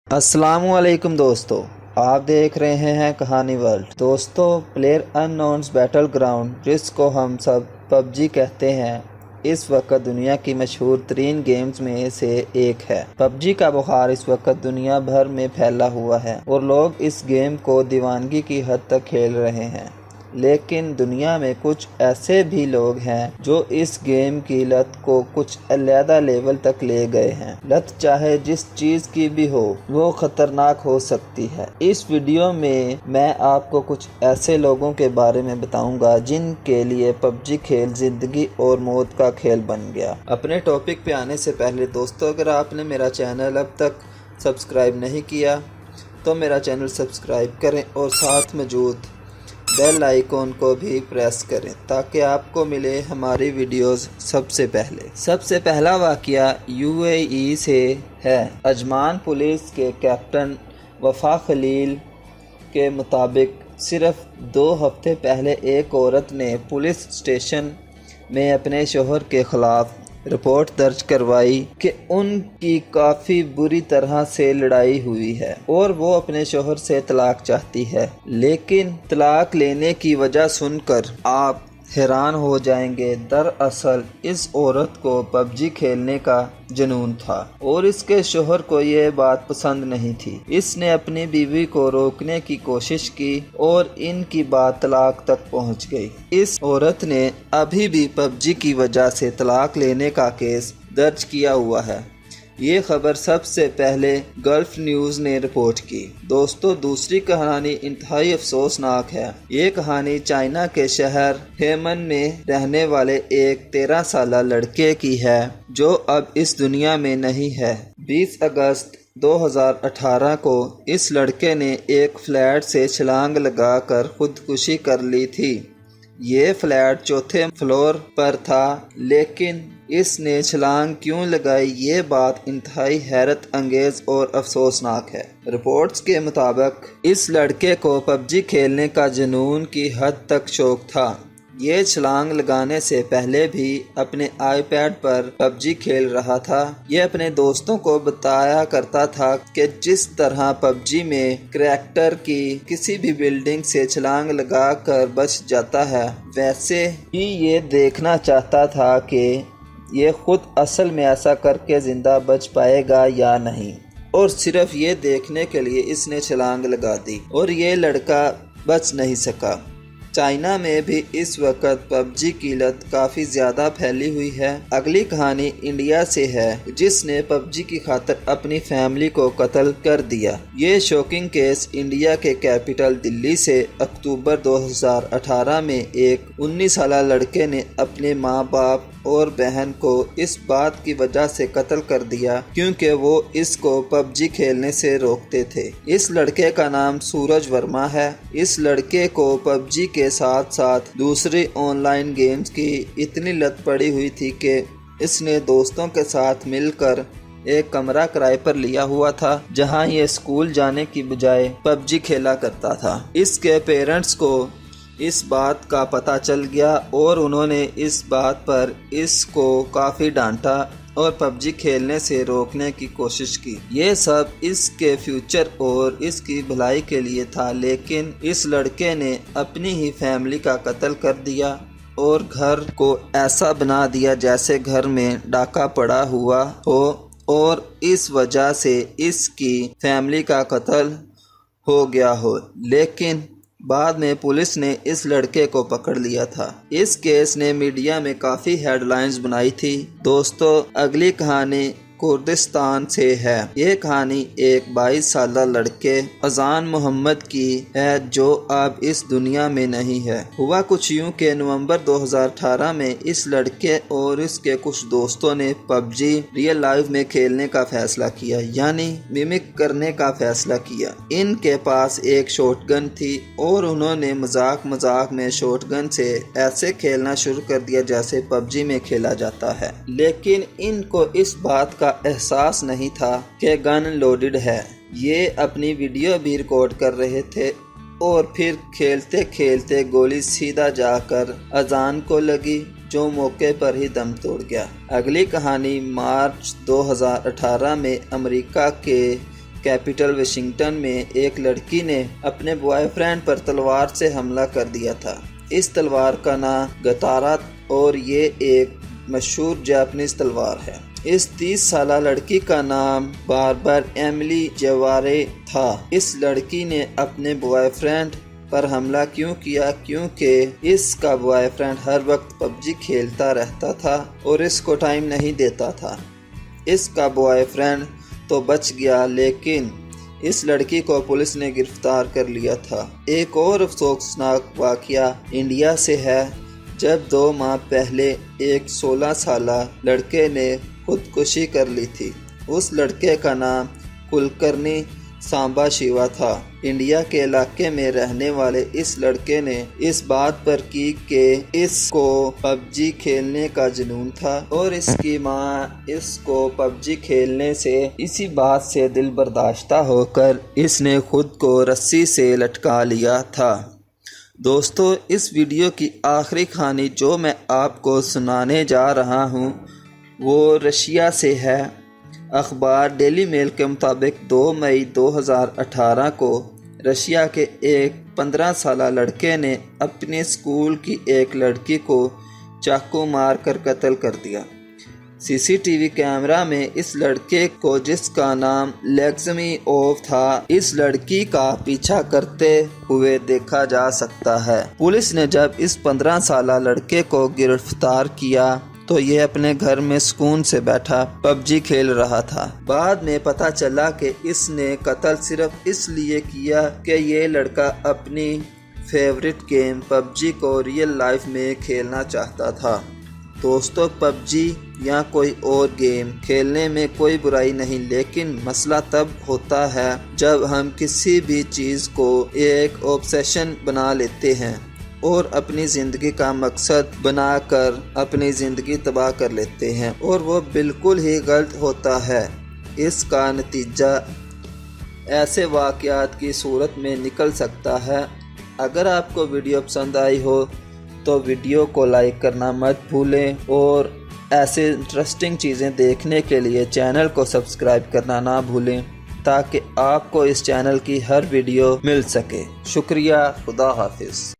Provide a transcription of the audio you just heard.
अस्सलाम वालेकुम दोस्तों, आप देख रहे हैं कहानी वर्ल्ड। दोस्तों, प्लेयर अननोन्स बैटल ग्राउंड, जिसको हम सब पबजी कहते हैं, इस वक्त दुनिया की मशहूर तरीन गेम्स में से एक है। पबजी का बुखार इस वक्त दुनिया भर में फैला हुआ है और लोग इस गेम को दीवानगी की हद तक खेल रहे हैं। लेकिन दुनिया में कुछ ऐसे भी लोग हैं जो इस गेम की लत को कुछ अलग लेवल तक ले गए हैं। लत चाहे जिस चीज़ की भी हो, वो खतरनाक हो सकती है। इस वीडियो में मैं आपको कुछ ऐसे लोगों के बारे में बताऊंगा जिनके लिए पबजी खेल जिंदगी और मौत का खेल बन गया। अपने टॉपिक पे आने से पहले दोस्तों, अगर आपने मेरा चैनल अब तक सब्सक्राइब नहीं किया तो मेरा चैनल सब्सक्राइब करें और साथ मौजूद बेल आइकॉन को भी प्रेस करें ताकि आपको मिले हमारी वीडियोस सबसे पहले। सबसे पहला वाक़या यूएई से है। अजमान पुलिस के कैप्टन वफा खलील के मुताबिक सिर्फ 2 हफ्ते पहले एक औरत ने पुलिस स्टेशन में अपने शोहर के ख़िलाफ़ रिपोर्ट दर्ज करवाई कि उनकी काफ़ी बुरी तरह से लड़ाई हुई है और वो अपने शोहर से तलाक चाहती है। लेकिन तलाक लेने की वजह सुनकर आप हैरान हो जाएंगे। दरअसल इस औरत को पबजी खेलने का जुनून था और इसके शोहर को यह बात पसंद नहीं थी। इसने अपनी बीवी को रोकने की कोशिश की और इनकी बात तलाक तक पहुंच गई। इस औरत ने अभी भी पबजी की वजह से तलाक लेने का केस दर्ज किया हुआ है। ये खबर सबसे पहले गल्फ न्यूज़ ने रिपोर्ट की। दोस्तों, दूसरी कहानी इंतहाई अफसोसनाक है। ये कहानी चाइना के शहर हेमन में रहने वाले एक 13 साला लड़के की है जो अब इस दुनिया में नहीं है। 20 अगस्त 2018 को इस लड़के ने एक फ्लैट से छलांग लगाकर खुदकुशी कर ली थी। ये फ्लैट 4थे फ्लोर पर था, लेकिन इसने छलांग क्यों लगाई, ये बात इंतहाई हैरत अंगेज और अफसोसनाक है। रिपोर्ट्स के मुताबिक इस लड़के को पबजी खेलने का जुनून की हद तक शौक था। ये छलांग लगाने से पहले भी अपने आईपैड पर पबजी खेल रहा था। ये अपने दोस्तों को बताया करता था कि जिस तरह पबजी में करैक्टर की किसी भी बिल्डिंग से छलांग लगाकर बच जाता है, वैसे ही ये देखना चाहता था कि ये खुद असल में ऐसा करके ज़िंदा बच पाएगा या नहीं। और सिर्फ ये देखने के लिए इसने छलांग लगा दी और ये लड़का बच नहीं सका। चाइना में भी इस वक्त पबजी की लत काफ़ी ज़्यादा फैली हुई है। अगली कहानी इंडिया से है, जिसने पबजी की खातिर अपनी फैमिली को कत्ल कर दिया। ये शॉकिंग केस इंडिया के कैपिटल दिल्ली से अक्टूबर 2018 में एक 19 साला लड़के ने अपने माँ बाप और बहन को इस बात की वजह से कत्ल कर दिया क्योंकि वो इसको पबजी खेलने से रोकते थे। इस लड़के का नाम सूरज वर्मा है। इस लड़के को पबजी के साथ साथ दूसरी ऑनलाइन गेम्स की इतनी लत पड़ी हुई थी कि इसने दोस्तों के साथ मिलकर एक कमरा किराए पर लिया हुआ था जहां ये स्कूल जाने की बजाय पबजी खेला करता था। इसके पेरेंट्स को इस बात का पता चल गया और उन्होंने इस बात पर इसको काफ़ी डांटा और पबजी खेलने से रोकने की कोशिश की। ये सब इसके फ्यूचर और इसकी भलाई के लिए था, लेकिन इस लड़के ने अपनी ही फैमिली का कत्ल कर दिया और घर को ऐसा बना दिया जैसे घर में डाका पड़ा हुआ हो, और इस वजह से इसकी फैमिली का कत्ल हो गया हो। लेकिन बाद में पुलिस ने इस लड़के को पकड़ लिया था। इस केस ने मीडिया में काफ़ी हेडलाइंस बनाई थी। दोस्तों, अगली कहानी कुर्दिस्तान से है। ये कहानी एक 22 साला लड़के अजान मोहम्मद की है जो अब इस दुनिया में नहीं है। हुआ कुछ यूं कि नवंबर 2018 में इस लड़के और इसके कुछ दोस्तों ने पबजी रियल लाइफ में खेलने का फैसला किया, यानी मिमिक करने का फैसला किया। इनके पास एक शॉटगन थी और उन्होंने मजाक मजाक में शॉटगन से ऐसे खेलना शुरू कर दिया जैसे पबजी में खेला जाता है। लेकिन इनको इस बात का एहसास नहीं था कि गन लोडेड है। ये अपनी वीडियो भी रिकॉर्ड कर रहे थे और फिर खेलते खेलते गोली सीधा जाकर अजान को लगी, जो मौके पर ही दम तोड़ गया। अगली कहानी मार्च 2018 में अमेरिका के कैपिटल वाशिंगटन में एक लड़की ने अपने बॉयफ्रेंड पर तलवार से हमला कर दिया था। इस तलवार का नाम गतारा और ये एक मशहूर जापानीज तलवार है। इस 30 साल लड़की का नाम बारबर एमिली जवारे था। इस लड़की ने अपने बॉयफ्रेंड पर हमला क्यों किया? क्योंकि इसका बॉयफ्रेंड हर वक्त पबजी खेलता रहता था और इसको टाइम नहीं देता था। इसका बॉयफ्रेंड तो बच गया, लेकिन इस लड़की को पुलिस ने गिरफ्तार कर लिया था। एक और अफसोसनाक वाकया इंडिया से है, जब 2 माह पहले एक 16 साल लड़के ने खुदकुशी कर ली थी। उस लड़के का नाम कुलकर्णी सांबा शिवा था। इंडिया के इलाके में रहने वाले इस लड़के ने इस बात पर की कि इसको पबजी खेलने का जुनून था और इसकी माँ इसको पबजी खेलने से इसी बात से दिल बर्दाश्ता होकर इसने खुद को रस्सी से लटका लिया था। दोस्तों, इस वीडियो की आखिरी कहानी जो मैं आपको सुनाने जा रहा हूँ वो रशिया से है। अखबार डेली मेल के मुताबिक 2 मई 2018 को रशिया के एक 15 साल लड़के ने अपने स्कूल की एक लड़की को चाकू मार कर कत्ल कर दिया। सीसीटीवी कैमरा में इस लड़के को, जिसका नाम लेक्समीओव था, इस लड़की का पीछा करते हुए देखा जा सकता है। पुलिस ने जब इस 15 साल लड़के को गिरफ्तार किया तो ये अपने घर में सुकून से बैठा पबजी खेल रहा था। बाद में पता चला कि इसने कत्ल सिर्फ इसलिए किया कि ये लड़का अपनी फेवरेट गेम पबजी को रियल लाइफ में खेलना चाहता था। दोस्तों, पबजी या कोई और गेम खेलने में कोई बुराई नहीं, लेकिन मसला तब होता है जब हम किसी भी चीज़ को एक ऑब्सेशन बना लेते हैं और अपनी ज़िंदगी का मकसद बनाकर अपनी ज़िंदगी तबाह कर लेते हैं, और वो बिल्कुल ही गलत होता है। इसका नतीजा ऐसे वाक़यात की सूरत में निकल सकता है। अगर आपको वीडियो पसंद आई हो तो वीडियो को लाइक करना मत भूलें और ऐसे इंटरेस्टिंग चीज़ें देखने के लिए चैनल को सब्सक्राइब करना ना भूलें, ताकि आपको इस चैनल की हर वीडियो मिल सके। शुक्रिया। खुदा हाफिज़।